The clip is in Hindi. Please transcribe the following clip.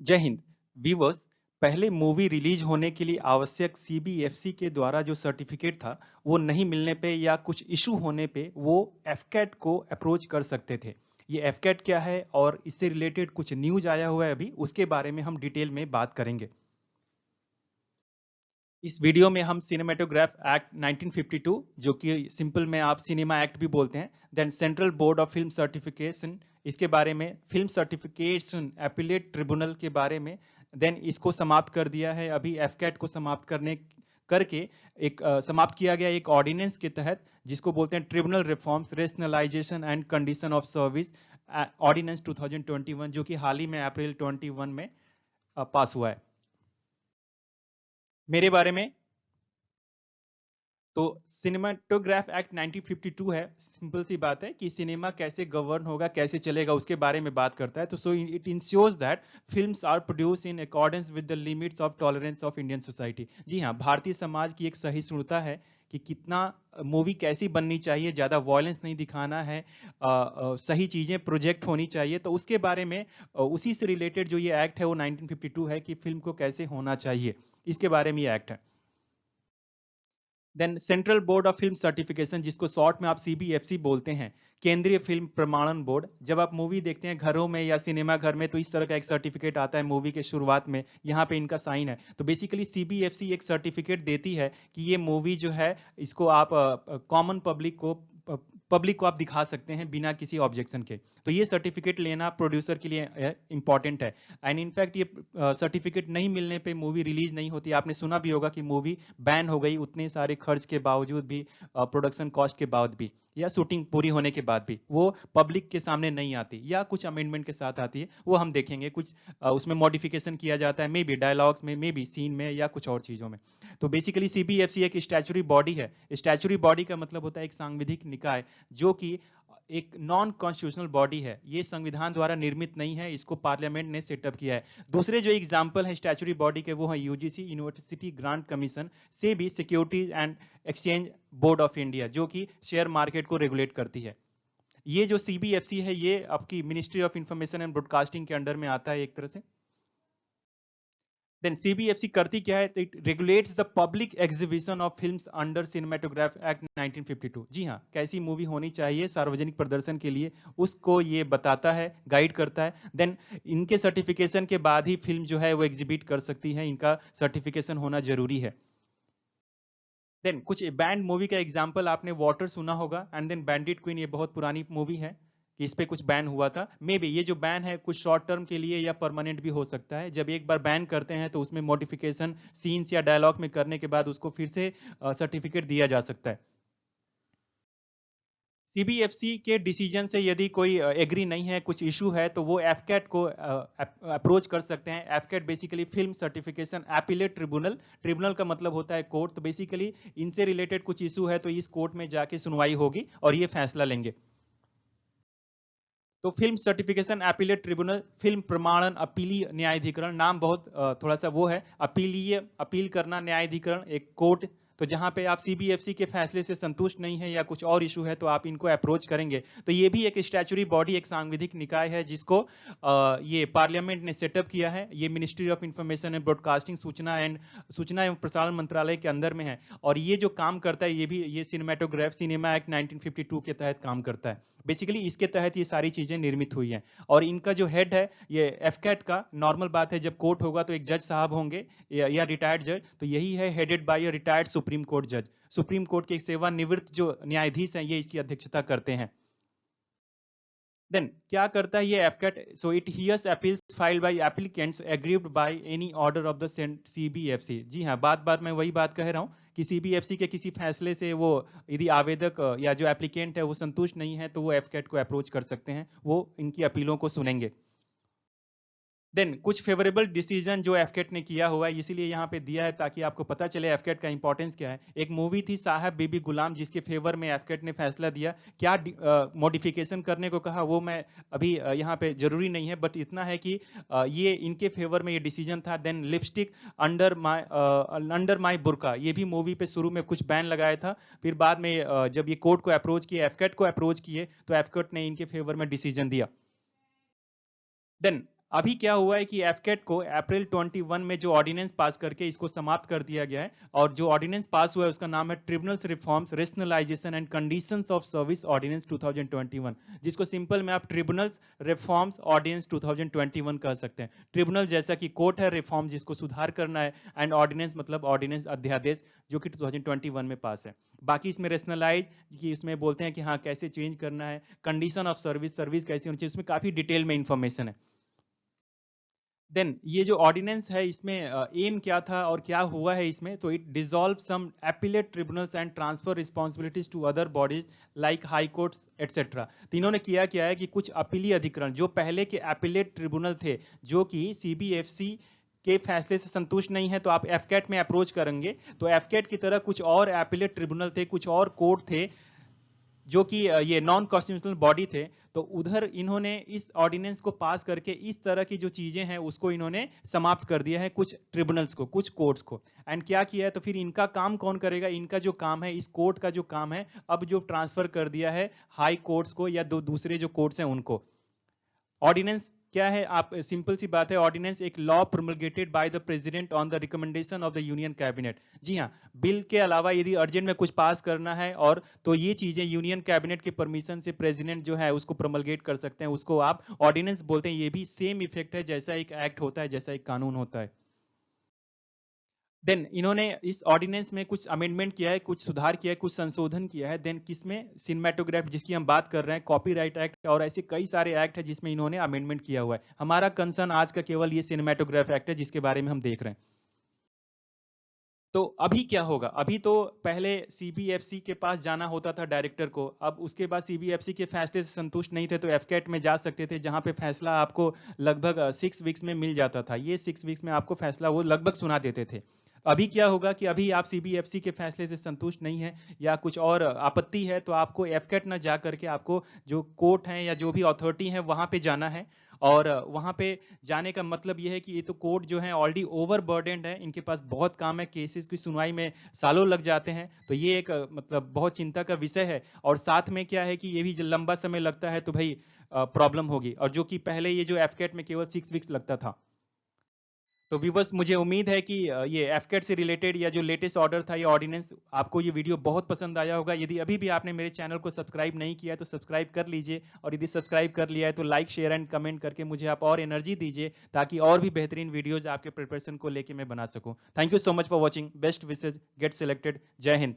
जय हिंद व्यूवर्स। पहले मूवी रिलीज होने के लिए आवश्यक सीबीएफसी के द्वारा जो सर्टिफिकेट था वो नहीं मिलने पे या कुछ इशू होने पे वो एफकैट को अप्रोच कर सकते थे। ये एफकैट क्या है और इससे रिलेटेड कुछ न्यूज आया हुआ है अभी, उसके बारे में हम डिटेल में बात करेंगे। इस वीडियो में हम सिनेमेटोग्राफ एक्ट 1952, जो कि सिंपल में आप सिनेमा एक्ट भी बोलते हैं, then central board of film certification, इसके बारे में, फिल्म सर्टिफिकेशन एपिलेट ट्रिब्यूनल के बारे में, देन इसको समाप्त कर दिया है अभी एफकैट को समाप्त करने करके एक समाप्त किया गया एक ऑर्डिनेंस के तहत जिसको बोलते हैं tribunal reforms rationalisation and condition of service ordinance 2021, जो कि हाल ही में अप्रैल 21 में पास हुआ है। मेरे बारे में तो सिनेमाटोग्राफ एक्ट 1952 है, सिंपल सी बात है कि सिनेमा कैसे गवर्न होगा, कैसे चलेगा, उसके बारे में बात करता है। तो so it ensures that films are produce in accordance with the limits of tolerance of Indian society. जी हाँ, भारतीय समाज की एक सहिष्णुता है कि कितना मूवी कैसी बननी चाहिए, ज्यादा वॉयलेंस नहीं दिखाना है, सही चीजें प्रोजेक्ट होनी चाहिए। तो उसके बारे में उसी से रिलेटेड जो ये एक्ट है वो 1952 है कि फिल्म को कैसे होना चाहिए, इसके बारे में ये एक्ट है। Then central board of film certification, जिसको शॉर्ट में आप सीबीएफसी बोलते हैं, केंद्रीय फिल्म प्रमाणन बोर्ड। जब आप मूवी देखते हैं घरों में या सिनेमा घर में तो इस तरह का एक सर्टिफिकेट आता है मूवी के शुरुआत में, यहाँ पे इनका साइन है। तो बेसिकली सीबीएफसी एक सर्टिफिकेट देती है कि ये मूवी जो है इसको आप कॉमन पब्लिक को आप दिखा सकते हैं बिना किसी ऑब्जेक्शन के। तो ये सर्टिफिकेट लेना प्रोड्यूसर के लिए इंपॉर्टेंट है। एंड इनफैक्ट ये सर्टिफिकेट नहीं मिलने पे मूवी रिलीज नहीं होती। आपने सुना भी होगा कि मूवी बैन हो गई उतने सारे खर्च के बावजूद भी, प्रोडक्शन कॉस्ट के बाद भी, या शूटिंग पूरी होने के बाद भी वो पब्लिक के सामने नहीं आती या कुछ अमेंडमेंट के साथ आती है। वो हम देखेंगे, कुछ उसमें मॉडिफिकेशन किया जाता है, मे बी डायलॉग्स में, मे बी सीन में, या कुछ और चीजों में। तो बेसिकली सीबीएफसी एक स्टैचुरी बॉडी है। स्टैचुरी बॉडी का मतलब होता है एक सांविधिक निकाय, जो कि एक नॉन कॉन्स्टिट्यूशनल बॉडी है। ये संविधान द्वारा निर्मित नहीं है, इसको पार्लियामेंट ने सेटअप किया है। दूसरे जो एग्जाम्पल है स्टैचुरी बॉडी के वो है यूजीसी, यूनिवर्सिटी ग्रांट कमीशन, से भी securities and exchange board of India, जो कि शेयर मार्केट को रेगुलेट करती है। ये जो सीबीएफसी है ये आपकी ministry of information and broadcasting के अंडर में आता है एक तरह से। देन सीबीएफसी करती क्या है, it regulates the public exhibition of films under cinematograph act 1952। जी हाँ, कैसी मूवी होनी चाहिए सार्वजनिक प्रदर्शन के लिए, उसको ये बताता है, गाइड करता है। देन इनके सर्टिफिकेशन के बाद ही फिल्म जो है वो एग्जिबिट कर सकती है, इनका सर्टिफिकेशन होना जरूरी है। देन कुछ बैंड मूवी का एग्जांपल आपने वाटर सुना होगा, एंड देन बैंडिट क्वीन, ये बहुत पुरानी मूवी है कि इस पे कुछ बैन हुआ था। मे बी ये जो बैन है कुछ शॉर्ट टर्म के लिए या परमानेंट भी हो सकता है। जब एक बार बैन करते हैं तो उसमें मॉडिफिकेशन सीन्स या डायलॉग में करने के बाद उसको फिर से सर्टिफिकेट दिया जा सकता है। सीबीएफसी के डिसीजन से यदि कोई एग्री नहीं है, कुछ इशू है, तो वो एफकैट को अप्रोच कर सकते हैं। AFCAT basically film certification appellate tribunal, tribunal का मतलब होता है कोर्ट। तो बेसिकली इनसे रिलेटेड कुछ इशू है तो इस कोर्ट में जाके सुनवाई होगी और ये फैसला लेंगे। तो film certification appellate tribunal, film प्रमाणन अपीलीय न्यायाधिकरण, नाम बहुत थोड़ा सा वो है, अपीलीय, अपील करना, न्यायाधिकरण एक कोर्ट। तो जहां पे आप सीबीएफसी के फैसले से संतुष्ट नहीं है या कुछ और इशू है तो आप इनको अप्रोच करेंगे। तो ये भी एक स्टैचुरी बॉडी, एक सांविधिक निकाय है जिसको ये पार्लियामेंट ने सेटअप किया है। ये ministry of information and broadcasting, सूचना एवं प्रसारण मंत्रालय के अंदर में है। और ये जो काम करता है ये भी, ये सिनेमाटोग्राफ सिनेमा एक्ट 1952 के तहत काम करता है। बेसिकली इसके तहत ये सारी चीजें निर्मित हुई हैं। और इनका जो हेड है ये एफकैट का, नॉर्मल बात है जब कोर्ट होगा तो एक जज साहब होंगे या रिटायर्ड जज, तो यही है, headed by a retired supreme court जज। सुप्रीम कोर्ट के सेवानिवृत्त जो न्यायाधीश हैं ये इसकी अध्यक्षता करते हैं। देन क्या करता है ये FCAT, so it hears appeals filed by applicants aggrieved by any order of the CBFC. जी हाँ, बात बात मैं वही बात कह रहा हूँ कि सीबीएफसी के किसी फैसले से वो, यदि आवेदक या जो एप्लीकेंट है वो संतुष्ट नहीं है तो वो एफकैट को अप्रोच कर सकते हैं, वो इनकी अपीलों को सुनेंगे। देन कुछ फेवरेबल डिसीजन जो एफकेट ने किया हुआ है, इसीलिए यहाँ पे दिया है ताकि आपको पता चले एफकेट का इंपॉर्टेंस क्या है। एक मूवी थी साहब बीबी गुलाम, जिसके फेवर में एफकेट ने फैसला दिया। क्या मॉडिफिकेशन करने को कहा वो मैं अभी यहाँ पे जरूरी नहीं है, बट इतना है कि ये इनके फेवर में ये डिसीजन था। देन लिपस्टिक अंडर माई बुरका, ये भी मूवी पे शुरू में कुछ बैन लगाया था, फिर बाद में जब ये कोर्ट को अप्रोच किए, एफकेट को अप्रोच किए, तो एफकेट ने इनके फेवर में डिसीजन दिया। देन अभी क्या हुआ है कि एफकेट को अप्रैल 21 में जो ऑर्डिनेंस पास करके इसको समाप्त कर दिया गया है, और जो ऑर्डिनेंस पास हुआ है उसका नाम है tribunals reforms rationalisation and conditions of service ordinance 2021, जिसको सिंपल में आप ट्रिब्यूनल्स रिफॉर्म्स ऑर्डिनेंस 2021 कह सकते हैं। ट्रिब्यूनल जैसा कि कोर्ट है, रिफॉर्म जिसको सुधार करना है, एंड ऑर्डिनेंस मतलब ऑर्डिनेंस अध्यादेश जो कि 2021 में पास है। बाकी इसमें रेशनलाइज कि इसमें बोलते हैं कि हाँ कैसे चेंज करना है, कंडीशन ऑफ सर्विस, सर्विस कैसी होनी चाहिए, इसमें काफी डिटेल में इंफॉर्मेशन है। देन ये जो ऑर्डिनेंस है इसमें एम क्या था और क्या हुआ है इसमें, तो it dissolve some appellate tribunals and transfer responsibilities to other bodies like high courts etcetera. तो इन्होंने किया क्या है कि कुछ अपीलीय अधिकरण जो पहले के एपिलेट ट्रिब्यूनल थे, जो कि सीबीएफसी के फैसले से संतुष्ट नहीं है, तो आप एफकेट में अप्रोच करेंगे, तो एफकेट की तरह कुछ और एपिलेट ट्रिब्यूनल थे, कुछ और कोर्ट थे जो कि ये नॉन कॉन्स्टिट्यूशनल बॉडी थे, तो उधर इन्होंने इस ऑर्डिनेंस को पास करके इस तरह की जो चीजें हैं उसको इन्होंने समाप्त कर दिया है, कुछ ट्रिब्यूनल्स को, कुछ कोर्ट्स को। एंड क्या किया है, तो फिर इनका काम कौन करेगा, इनका जो काम है, इस कोर्ट का जो काम है, अब जो ट्रांसफर कर दिया है हाई कोर्ट्स को या दूसरे जो कोर्ट्स हैं उनको। ऑर्डिनेंस क्या है, आप सिंपल सी बात है, ऑर्डिनेंस एक law promulgated by the president on the recommendation of the union cabinet. जी हाँ, बिल के अलावा यदि अर्जेंट में कुछ पास करना है और तो ये चीजें यूनियन कैबिनेट के परमिशन से प्रेसिडेंट जो है उसको प्रोमलगेट कर सकते हैं, उसको आप ऑर्डिनेंस बोलते हैं। ये भी सेम इफेक्ट है जैसा एक एक्ट होता है, जैसा एक कानून होता है। देन इन्होंने इस ऑर्डिनेंस में कुछ अमेंडमेंट किया है, कुछ सुधार किया है, कुछ संशोधन किया है। देन किसमें, सिनेमेटोग्राफ जिसकी हम बात कर रहे हैं, कॉपीराइट एक्ट और ऐसे कई सारे एक्ट है जिसमें इन्होंने अमेंडमेंट किया हुआ है। हमारा कंसर्न आज का केवल ये सिनेमेटोग्राफ एक्ट है जिसके बारे में हम देख रहे हैं। तो अभी क्या होगा, अभी तो पहले सीबीएफसी के पास जाना होता था डायरेक्टर को, अब उसके बाद सीबीएफसी के फैसले से संतुष्ट नहीं थे तो एफकेट में जा सकते थे, जहां पे फैसला आपको लगभग 6 वीक्स में मिल जाता था। ये 6 वीक्स में आपको फैसला वो लगभग सुना देते थे। अभी क्या होगा कि अभी आप सीबीएफसी के फैसले से संतुष्ट नहीं है या कुछ और आपत्ति है, तो आपको एफकेट ना जा करके आपको जो कोर्ट है या जो भी अथॉरिटी है वहां पे जाना है। और वहां पे जाने का मतलब ये है कि ये तो कोर्ट जो है ऑलरेडी ओवरबर्डेंड है, इनके पास बहुत काम है, केसेस की सुनवाई में सालों लग जाते हैं, तो ये एक मतलब बहुत चिंता का विषय है। और साथ में क्या है कि ये भी जो लंबा समय लगता है तो भाई प्रॉब्लम होगी, और जो कि पहले ये जो एफकेट में केवल 6 वीक्स लगता था। तो व्यूवर्स, मुझे उम्मीद है कि ये एफकेट से रिलेटेड या जो लेटेस्ट ऑर्डर था, ये ऑर्डिनेंस, आपको ये वीडियो बहुत पसंद आया होगा। यदि अभी भी आपने मेरे चैनल को सब्सक्राइब नहीं किया है तो सब्सक्राइब कर लीजिए, और यदि सब्सक्राइब कर लिया है तो लाइक शेयर एंड कमेंट करके मुझे आप और एनर्जी दीजिए, ताकि और भी बेहतरीन वीडियोज आपके प्रिपरेशन को लेके मैं बना सकूं। Thank you so much for watching, best wishes, get selected, जय हिंद।